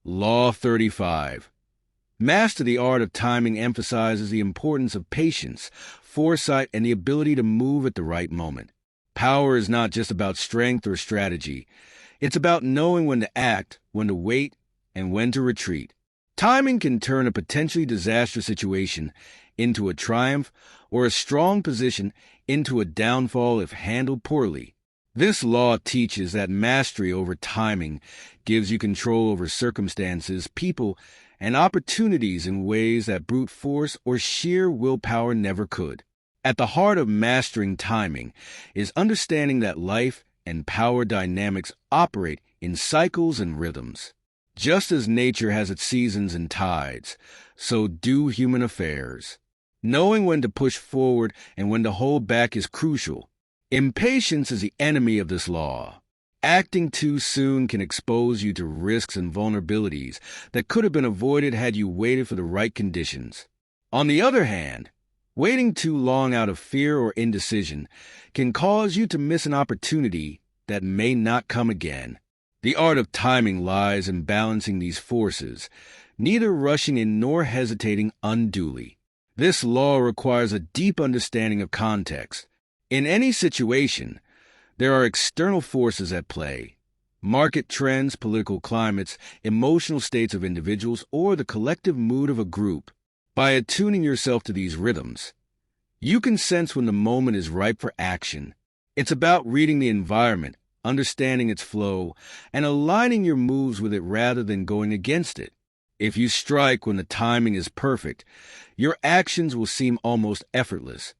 Law 35. Master the art of timing emphasizes the importance of patience, foresight, and the ability to move at the right moment. Power is not just about strength or strategy. It's about knowing when to act, when to wait, and when to retreat. Timing can turn a potentially disastrous situation into a triumph or a strong position into a downfall if handled poorly. This law teaches that mastery over timing gives you control over circumstances, people, and opportunities in ways that brute force or sheer willpower never could. At the heart of mastering timing is understanding that life and power dynamics operate in cycles and rhythms. Just as nature has its seasons and tides, so do human affairs. Knowing when to push forward and when to hold back is crucial. Impatience is the enemy of this law. Acting too soon can expose you to risks and vulnerabilities that could have been avoided had you waited for the right conditions. On the other hand, waiting too long out of fear or indecision can cause you to miss an opportunity that may not come again. The art of timing lies in balancing these forces, neither rushing in nor hesitating unduly. This law requires a deep understanding of context. In any situation, there are external forces at play. Market trends, political climates, emotional states of individuals, or the collective mood of a group. By attuning yourself to these rhythms, you can sense when the moment is ripe for action. It's about reading the environment, understanding its flow, and aligning your moves with it rather than going against it. If you strike when the timing is perfect, your actions will seem almost effortless,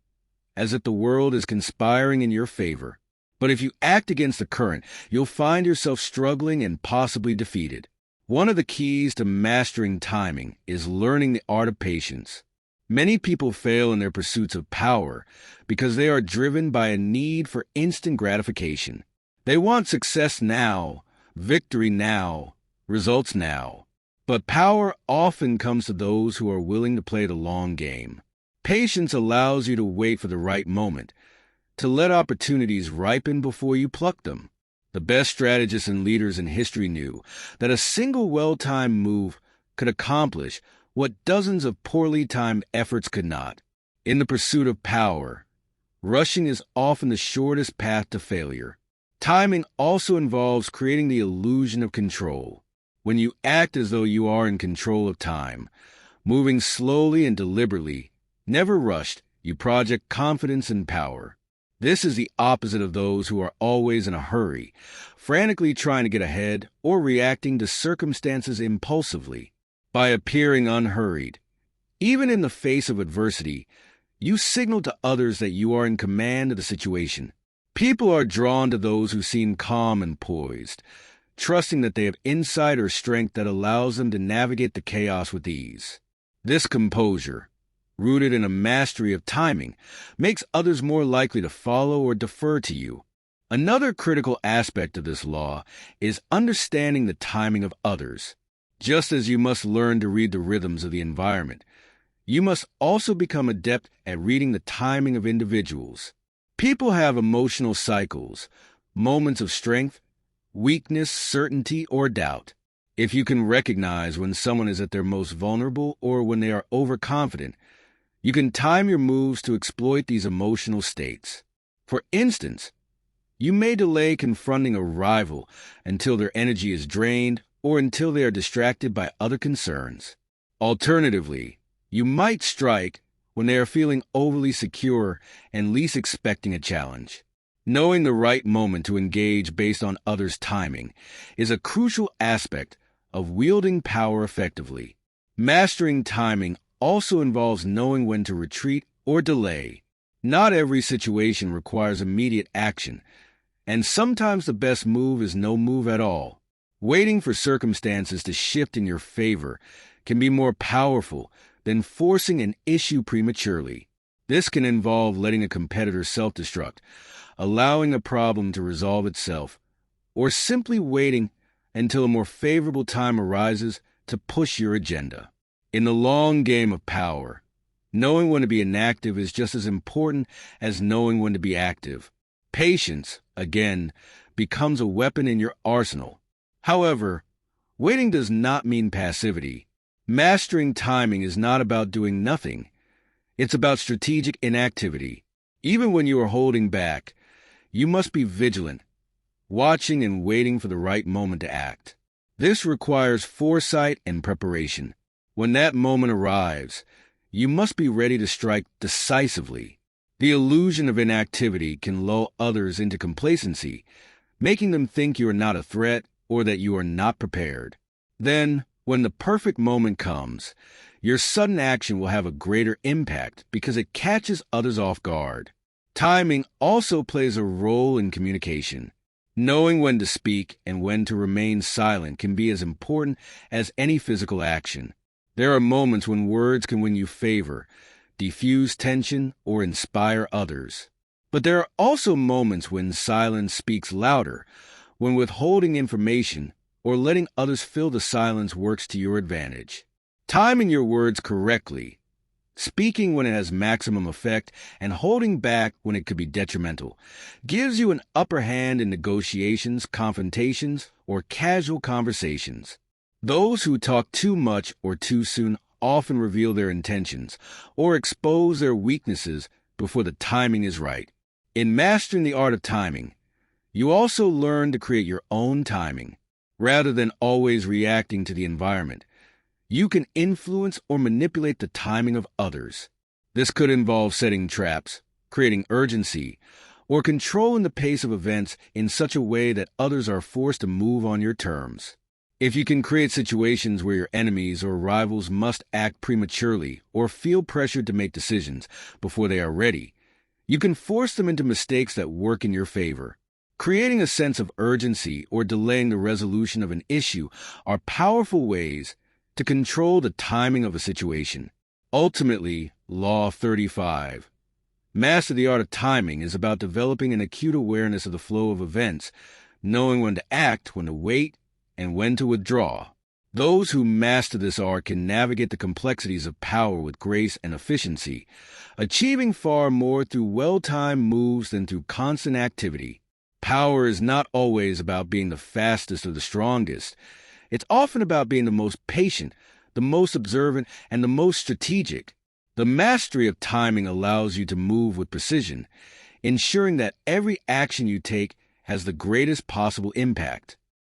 as if the world is conspiring in your favor. But if you act against the current, you'll find yourself struggling and possibly defeated. One of the keys to mastering timing is learning the art of patience. Many people fail in their pursuits of power because they are driven by a need for instant gratification. They want success now, victory now, results now. But power often comes to those who are willing to play the long game. Patience allows you to wait for the right moment, to let opportunities ripen before you pluck them. The best strategists and leaders in history knew that a single well-timed move could accomplish what dozens of poorly timed efforts could not. In the pursuit of power, rushing is often the shortest path to failure. Timing also involves creating the illusion of control. When you act as though you are in control of time, moving slowly and deliberately, never rushed, you project confidence and power. This is the opposite of those who are always in a hurry, frantically trying to get ahead or reacting to circumstances impulsively. By appearing unhurried, even in the face of adversity, you signal to others that you are in command of the situation. People are drawn to those who seem calm and poised, trusting that they have insight or strength that allows them to navigate the chaos with ease. This composure, rooted in a mastery of timing, makes others more likely to follow or defer to you. Another critical aspect of this law is understanding the timing of others. Just as you must learn to read the rhythms of the environment, you must also become adept at reading the timing of individuals. People have emotional cycles, moments of strength, weakness, certainty, or doubt. If you can recognize when someone is at their most vulnerable or when they are overconfident, you can time your moves to exploit these emotional states. For instance, you may delay confronting a rival until their energy is drained or until they are distracted by other concerns. Alternatively, you might strike when they are feeling overly secure and least expecting a challenge. Knowing the right moment to engage based on others' timing is a crucial aspect of wielding power effectively. Mastering timing also involves knowing when to retreat or delay. Not every situation requires immediate action, and sometimes the best move is no move at all. Waiting for circumstances to shift in your favor can be more powerful than forcing an issue prematurely. This can involve letting a competitor self-destruct, allowing a problem to resolve itself, or simply waiting until a more favorable time arises to push your agenda. In the long game of power, knowing when to be inactive is just as important as knowing when to be active. Patience, again, becomes a weapon in your arsenal. However, Waiting does not mean passivity. Mastering timing is not about doing nothing. It's about strategic inactivity. Even when you are holding back, you must be vigilant, watching and waiting for the right moment to act. This requires foresight and preparation. When that moment arrives, you must be ready to strike decisively. The illusion of inactivity can lull others into complacency, making them think you are not a threat or that you are not prepared. Then, when the perfect moment comes, your sudden action will have a greater impact because it catches others off guard. Timing also plays a role in communication. Knowing when to speak and when to remain silent can be as important as any physical action. There are moments when words can win you favor, diffuse tension, or inspire others. But there are also moments when silence speaks louder, when withholding information or letting others fill the silence works to your advantage. Timing your words correctly, speaking when it has maximum effect, and holding back when it could be detrimental, gives you an upper hand in negotiations, confrontations, or casual conversations. Those who talk too much or too soon often reveal their intentions or expose their weaknesses before the timing is right. In mastering the art of timing, you also learn to create your own timing. Rather than always reacting to the environment, you can influence or manipulate the timing of others. This could involve setting traps, creating urgency, or controlling the pace of events in such a way that others are forced to move on your terms. If you can create situations where your enemies or rivals must act prematurely or feel pressured to make decisions before they are ready, you can force them into mistakes that work in your favor. Creating a sense of urgency or delaying the resolution of an issue are powerful ways to control the timing of a situation. Ultimately, Law 35. Master the art of timing is about developing an acute awareness of the flow of events, knowing when to act, when to wait, and when to withdraw. Those who master this art can navigate the complexities of power with grace and efficiency, achieving far more through well-timed moves than through constant activity. Power is not always about being the fastest or the strongest. It's often about being the most patient, the most observant, and the most strategic. The mastery of timing allows you to move with precision, ensuring that every action you take has the greatest possible impact.